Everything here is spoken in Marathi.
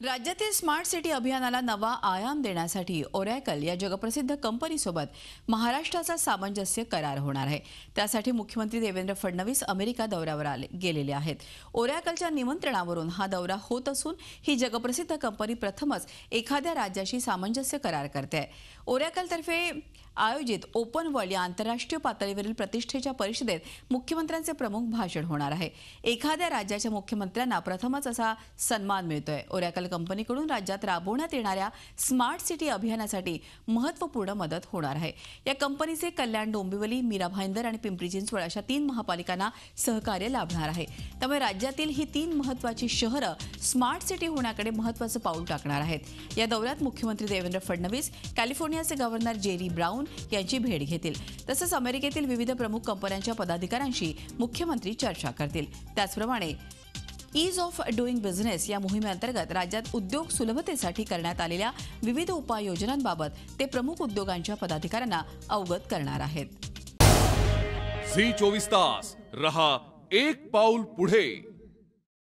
राज्यातील स्मार्ट सिटी अभियानाला नवा आयाम देण्यासाठी ओरॅकल या जगप्रसिद्ध कंपनीसोबत महाराष्ट्राचा सामंजस्य करार होणार आहे। त्यासाठी मुख्यमंत्री देवेंद्र फडणवीस अमेरिका दौऱ्यावर गेलेले आहेत। ओरॅकलच्या निमंत्रणावरून हा दौरा होत असून ही जगप्रसिद्ध कंपनी प्रथमच एखाद्या राज्याशी सामंजस्य करार करते आहे। ओरॅकलतर्फे आयोजित ओपन वर्ल्ड या आंतरराष्ट्रीय पातळीवरील प्रतिष्ठेच्या परिषदेत मुख्यमंत्र्यांचे प्रमुख भाषण होणार आहे। एखाद्या राज्याच्या मुख्यमंत्र्यांना प्रथमच असा सन्मान मिळतोय। ओरॅकल कंपनीकडून राज्यात राबवण्यात येणाऱ्या स्मार्ट सिटी अभियानासाठी महत्त्वपूर्ण मदत होणार आहे। या कंपनीचे कल्याण, डोंबिवली, मीरा भाईंदर आणि पिंपरी चिंचवड अशा 3 महापालिकांना सहकार्य लाभणार आहे। त्यामुळे राज्यातील ही 3 महत्त्वाची शहरं स्मार्ट सिटी होण्याकडे महत्त्वाचं पाऊल टाकणार आहेत। या दौऱ्यात मुख्यमंत्री देवेंद्र फडणवीस, कॅलिफोर्नियाचे गव्हर्नर जेरी ब्राउन यांची भेट घेतील। तसंच अमेरिकेतील विविध प्रमुख कंपन्यांच्या पदाधिकाऱ्यांशी मुख्यमंत्री चर्चा करतील। त्याचप्रमाणे ईज ऑफ डुईंग बिझनेस या मोहिमेअंतर्गत राज्यात उद्योग सुलभतेसाठी करण्यात आलेल्या विविध उपाययोजनांबाबत ते प्रमुख उद्योगांच्या पदाधिकाऱ्यांना अवगत करणार आहेत। झी 24 तास रहा एक पाऊल पुढे।